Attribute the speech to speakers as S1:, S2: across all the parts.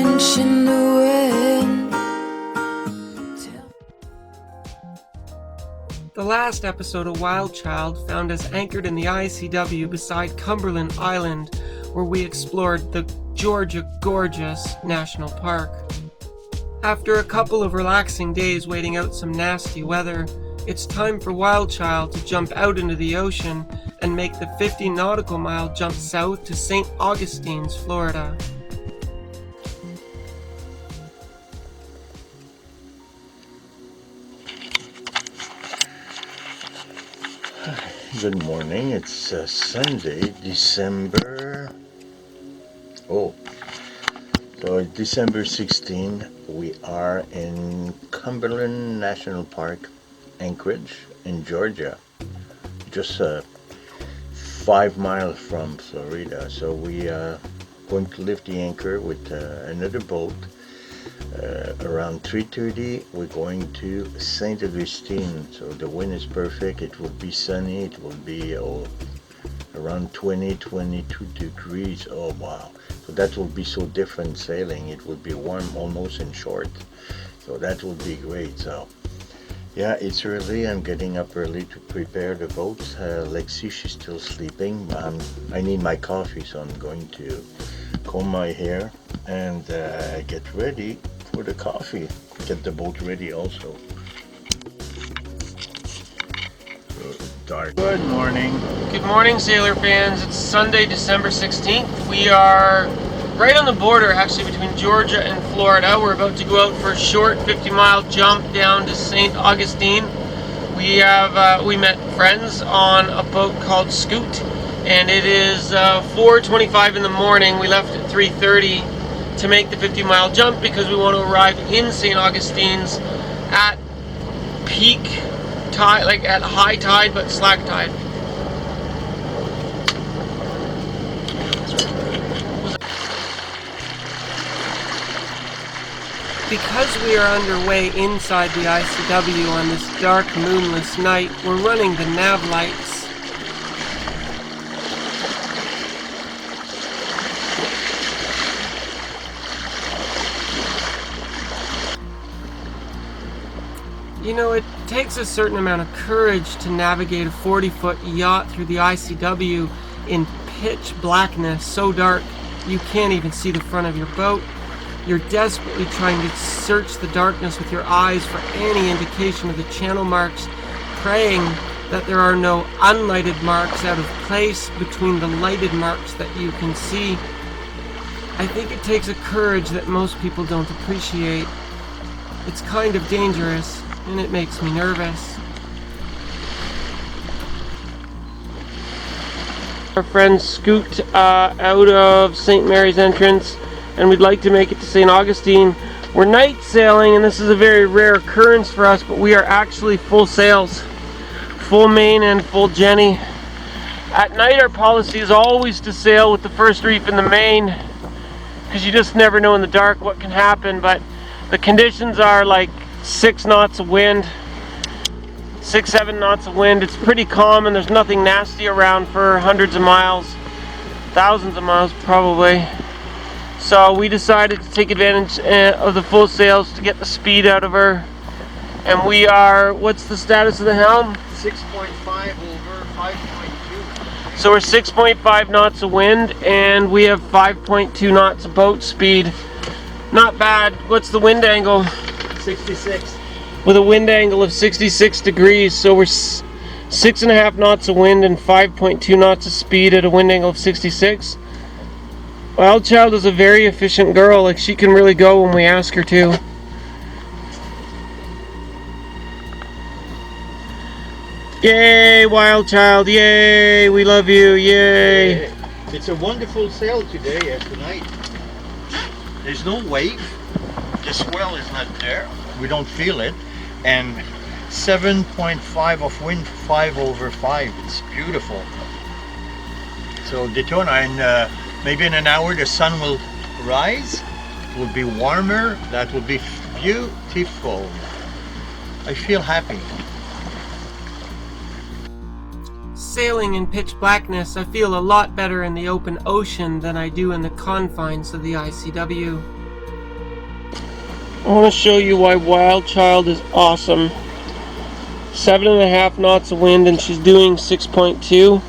S1: French in the wind.
S2: The last episode of WildChild found us anchored in the ICW beside Cumberland Island, where we explored the Georgia Gorgeous National Park. After a couple of relaxing days waiting out some nasty weather, it's time for WildChild to jump out into the ocean and make the 50 nautical mile jump south to St. Augustine, Florida.
S3: Good morning. It's Sunday, December. So it's December 16. We are in Cumberland National Park, Anchorage, in Georgia, just 5 miles from Florida. So we are going to lift the anchor with another boat. Around 3:30 we're going to St. Augustine, so the wind is perfect. It will be sunny. It will be around 22 degrees. Oh wow, so that will be so different sailing. It will be warm almost in short, so that will be great. So yeah, it's early. I'm getting up early to prepare the boats. Lexi, she's still sleeping. I need my coffee, so I'm going to comb my hair and get ready for the coffee. Get the boat ready also. Dark. Good morning.
S2: Good morning, sailor fans. It's Sunday, December 16th. We are right on the border, actually, between Georgia and Florida. We're about to go out for a short 50-mile jump down to St. Augustine. We met friends on a boat called Scoot, and it is 4:25 in the morning. We left at 3:30 to make the 50-mile jump because we want to arrive in St. Augustine's at peak tide, like at high tide but slack tide. Because we are underway inside the ICW on this dark, moonless night, we're running the nav lights. You know, it takes a certain amount of courage to navigate a 40-foot yacht through the ICW in pitch blackness, so dark you can't even see the front of your boat. You're desperately trying to search the darkness with your eyes for any indication of the channel marks, praying that there are no unlighted marks out of place between the lighted marks that you can see. I think it takes a courage that most people don't appreciate. It's kind of dangerous, and it makes me nervous. Our friends Scoot out of St. Mary's entrance, and we'd like to make it to St. Augustine. We're night sailing, and this is a very rare occurrence for us, but we are actually full sails, full main and full jenny. At night our policy is always to sail with the first reef in the main, because you just never know in the dark what can happen, but the conditions are like 6 knots of wind, 6-7 knots of wind. It's pretty calm and there's nothing nasty around for hundreds of miles, thousands of miles probably. So we decided to take advantage of the full sails to get the speed out of her. And we are, what's the status of the helm?
S3: 6.5 over 5.2.
S2: So we're 6.5 knots of wind and we have 5.2 knots of boat speed. Not bad. What's the wind angle?
S3: 66.
S2: With a wind angle of 66 degrees, so we're 6.5 knots of wind and 5.2 knots of speed at a wind angle of 66. WildChild is a very efficient girl, like she can really go when we ask her to. Yay, WildChild, yay, we love you, yay.
S3: It's a wonderful sail today, tonight. There's no wave. The swell is not there. We don't feel it. And 7.5 of wind, 5 over 5. It's beautiful. So Daytona, and maybe in an hour the sun will rise. It will be warmer. That will be beautiful. I feel happy.
S2: Sailing in pitch blackness, I feel a lot better in the open ocean than I do in the confines of the ICW. I want to show you why WildChild is awesome. 7.5 knots of wind and she's doing 6.2.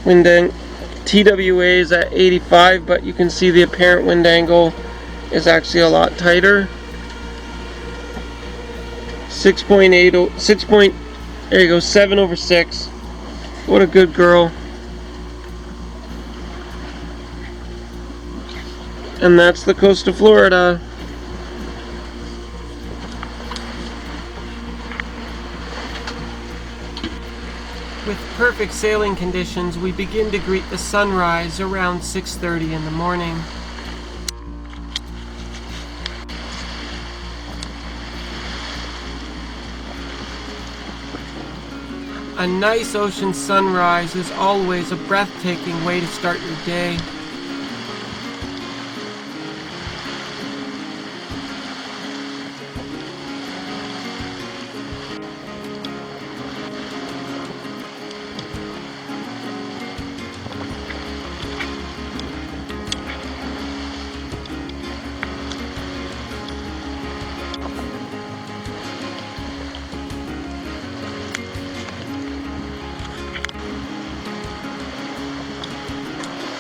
S2: Wind angle TWA is at 85, but you can see the apparent wind angle is actually a lot tighter. 6.8, there you go, 7 over 6. What a good girl. And that's the coast of Florida. With perfect sailing conditions, we begin to greet the sunrise around 6:30 in the morning. A nice ocean sunrise is always a breathtaking way to start your day.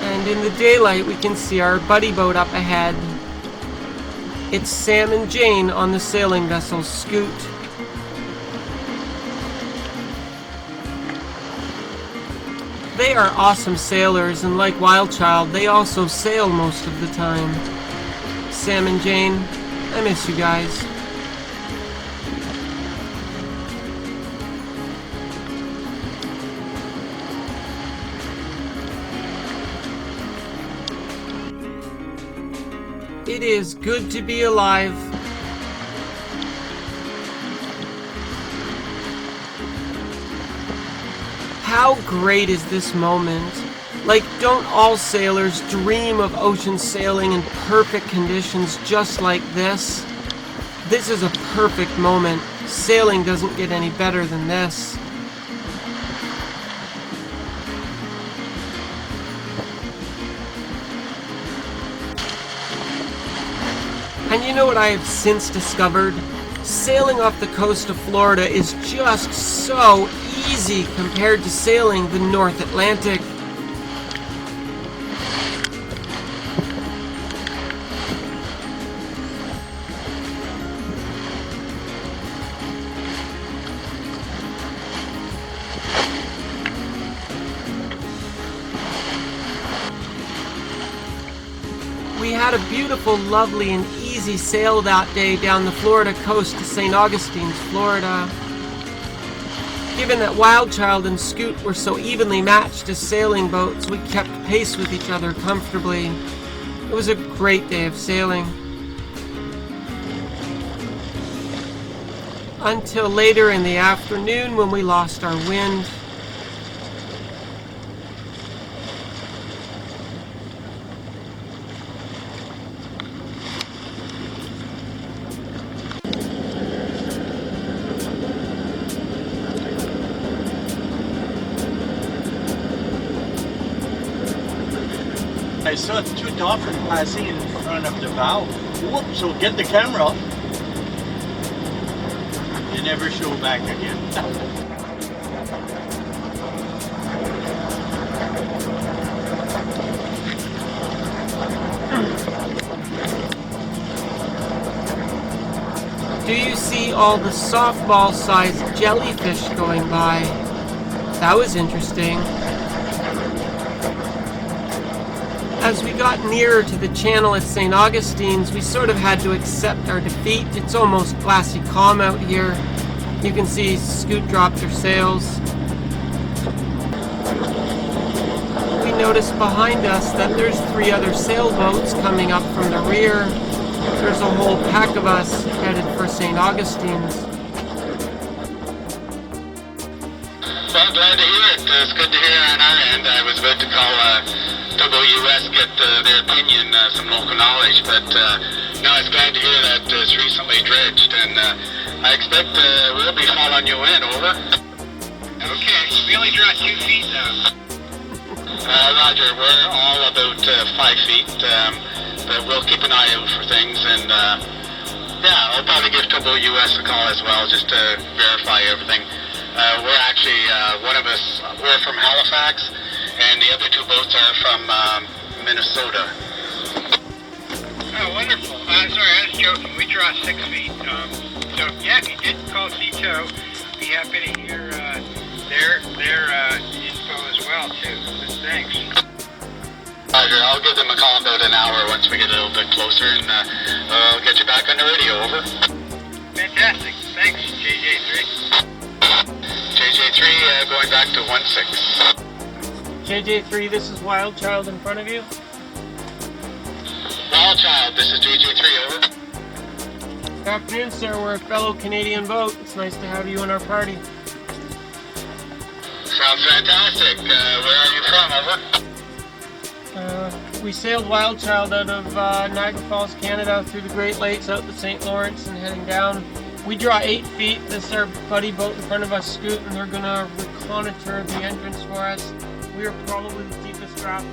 S2: And in the daylight we can see our buddy boat up ahead. It's Sam and Jane on the sailing vessel Scoot. They are awesome sailors, and like WildChild, they also sail most of the time. Sam and Jane, I miss you guys. It is good to be alive. How great is this moment? Like, don't all sailors dream of ocean sailing in perfect conditions just like this? This is a perfect moment. Sailing doesn't get any better than this. And you know what I have since discovered? Sailing off the coast of Florida is just so easy compared to sailing the North Atlantic. We had a beautiful, lovely, and easy sail that day down the Florida coast to St. Augustine, Florida. Given that WildChild and Scoot were so evenly matched as sailing boats, we kept pace with each other comfortably. It was a great day of sailing. Until later in the afternoon when we lost our wind.
S3: I saw two dolphins passing in front of the bow. Whoops, so get the camera. They never show back again.
S2: Do you see all the softball-sized jellyfish going by? That was interesting. As we got nearer to the channel at St. Augustine's, we sort of had to accept our defeat. It's almost glassy calm out here. You can see Scoot dropped her sails. We noticed behind us that there's 3 other sailboats coming up from the rear. There's a whole pack of us headed for St. Augustine's.
S4: Well, glad to hear it. It's good to hear on our end. I was about to call WS, get their opinion, some local knowledge, but no, it's glad to hear that it's recently dredged, and I expect we'll be following you in, over. Okay, we only draw 2 feet now. Roger, we're all about 5 feet. but we'll keep an eye out for things, and yeah, I'll probably give Tobo US a call as well, just to verify everything. We're actually, one of us, we're from Halifax, and the other two boats are from Minnesota.
S5: Oh, wonderful. Sorry, I was joking. We draw 6 feet. So, yeah, if you did call Cito, be happy to hear their info as well, too. Thanks.
S4: Roger, I'll give them a call in about an hour once we get a little bit closer, and I'll get you back on the radio. Over.
S5: Fantastic. Thanks, JJ3.
S4: JJ3 going back to 16.
S2: JJ3, this is WildChild in front of you.
S4: WildChild, this is JJ3, over.
S2: Good afternoon, sir. We're a fellow Canadian boat. It's nice to have you in our party.
S4: Sounds fantastic. Where are you from, over?
S2: We sailed WildChild out of Niagara Falls, Canada, through the Great Lakes, out to St. Lawrence, and heading down. We draw 8 feet. This is our buddy boat in front of us, Scoot, and they're going to reconnoiter the entrance for us. We are probably the deepest draft.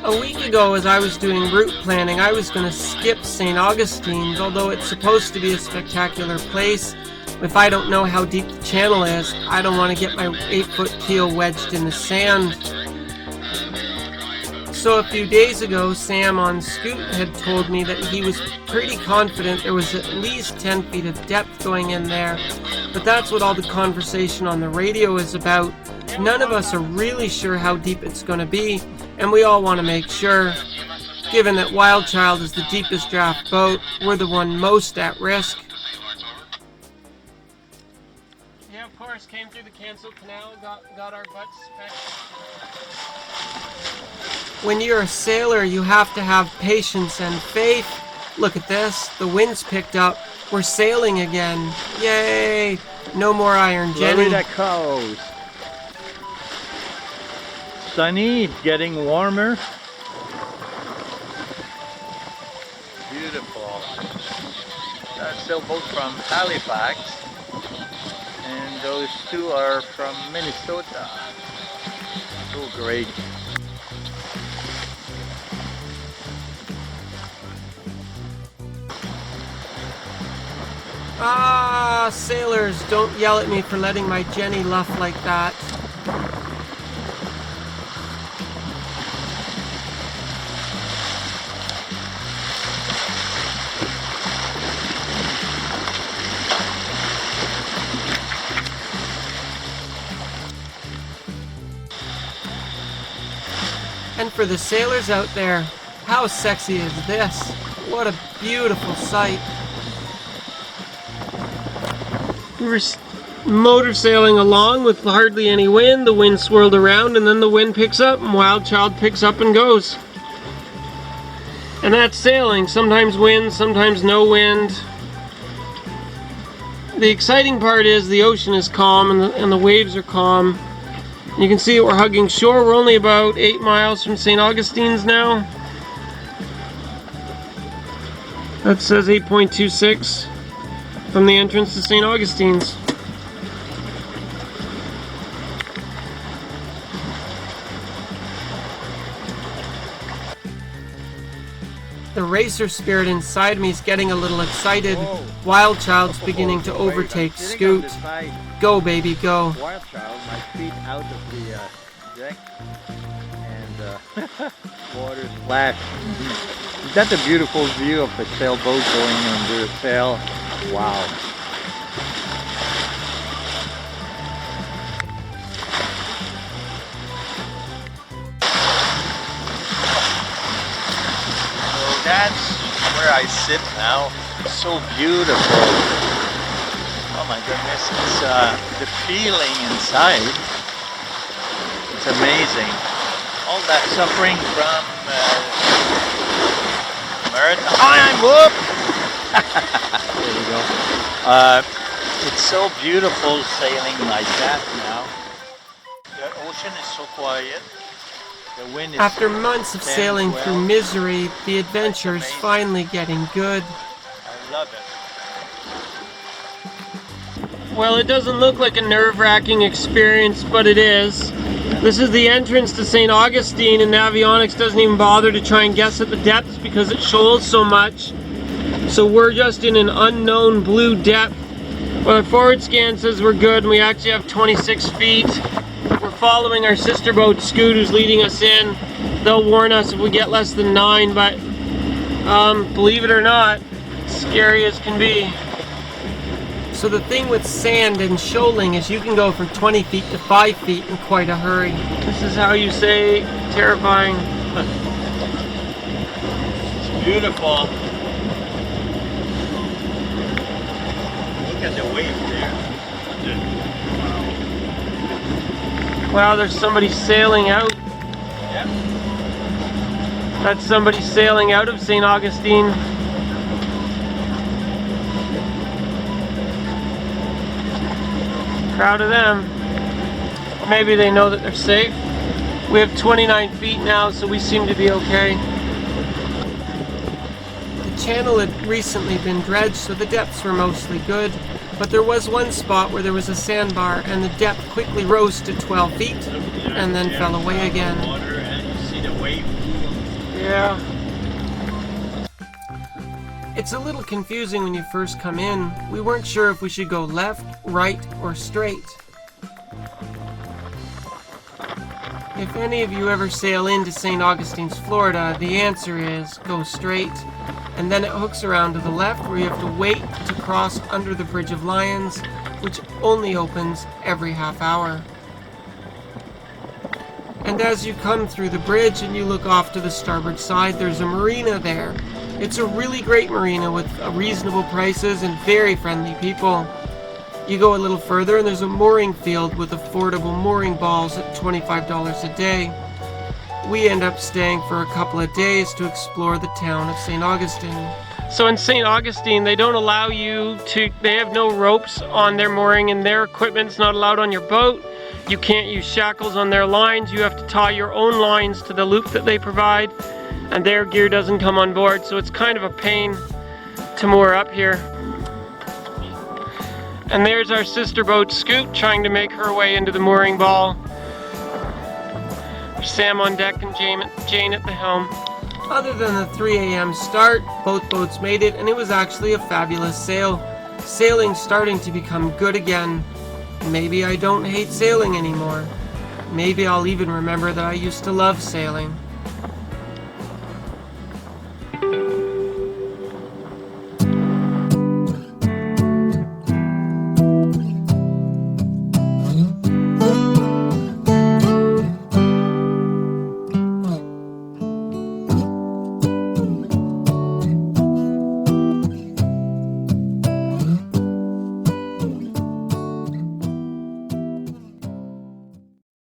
S2: A week ago, as I was doing route planning, I was going to skip St. Augustine's, although it's supposed to be a spectacular place. If I don't know how deep the channel is, I don't want to get my 8-foot keel wedged in the sand. So a few days ago, Sam on Scoot had told me that he was pretty confident there was at least 10 feet of depth going in there. But that's what all the conversation on the radio is about. None of us are really sure how deep it's going to be, and we all want to make sure. Given that WildChild is the deepest draft boat, we're the one most at risk. Yeah, of course, came through the canceled canal, got our butts fixed. When you're a sailor, you have to have patience and faith. Look at this, the wind's picked up. We're sailing again. Yay! No more Iron Jenny.
S6: Florida cows. Sunny, getting warmer. Beautiful. That's still both from Halifax, and those two are from Minnesota. So great.
S2: Ah, sailors, don't yell at me for letting my Jenny luff like that. And for the sailors out there, how sexy is this? What a beautiful sight. We were motor sailing along with hardly any wind. The wind swirled around, and then the wind picks up, and WildChild picks up and goes. And that's sailing. Sometimes wind, sometimes no wind. The exciting part is the ocean is calm and the waves are calm. You can see we're hugging shore. We're only about 8 miles from St. Augustine's now. That says 8.26 from the entrance to St. Augustine's. The racer spirit inside me is getting a little excited. WildChild's beginning to overtake Scoot. Go, baby, go.
S6: WildChild, my feet out of the deck, and water splash. Is that the beautiful view of the sailboat going under a sail? Wow. So that's where I sit now. It's so beautiful. Oh my goodness, it's the feeling inside. It's amazing. All that suffering from maritime. Whoop! There we go. It's so beautiful sailing like that now. The ocean is so quiet. The wind is
S2: After months of sailing through misery, the adventure is finally getting good.
S6: I love it.
S2: Well, it doesn't look like a nerve-wracking experience, but it is. This is the entrance to St. Augustine, and Navionics doesn't even bother to try and guess at the depths because it shoals so much. So we're just in an unknown blue depth. Well, our forward scan says we're good, and we actually have 26 feet. We're following our sister boat, Scoot, who's leading us in. They'll warn us if we get less than 9, but believe it or not, scary as can be. So the thing with sand and shoaling is you can go from 20 feet to 5 feet in quite a hurry. This is how you say terrifying.
S6: It's beautiful. Look at the wave there.
S2: Wow, there's somebody sailing out.
S6: Yeah.
S2: That's somebody sailing out of St. Augustine. Proud of them. Maybe they know that they're safe. We have 29 feet now, so we seem to be okay. The channel had recently been dredged, so the depths were mostly good. But there was one spot where there was a sandbar, and the depth quickly rose to 12 feet, and then fell away again.
S6: Water, and you see the wave.
S2: Yeah. It's a little confusing when you first come in. We weren't sure if we should go left, right, or straight. If any of you ever sail into St. Augustine, Florida, the answer is go straight, and then it hooks around to the left where you have to wait to cross under the Bridge of Lions, which only opens every half hour. And as you come through the bridge and you look off to the starboard side, there's a marina there. It's a really great marina with reasonable prices and very friendly people. You go a little further and there's a mooring field with affordable mooring balls at $25 a day. We end up staying for a couple of days to explore the town of St. Augustine. So in St. Augustine, they don't allow you to, they have no ropes on their mooring, and their equipment's not allowed on your boat. You can't use shackles on their lines. You have to tie your own lines to the loop that they provide, and their gear doesn't come on board, so it's kind of a pain to moor up here. And there's our sister boat, Scoot, trying to make her way into the mooring ball. Sam on deck and Jane at the helm. Other than the 3 a.m. start, both boats made it, and it was actually a fabulous sail. Sailing's starting to become good again. Maybe I don't hate sailing anymore. Maybe I'll even remember that I used to love sailing.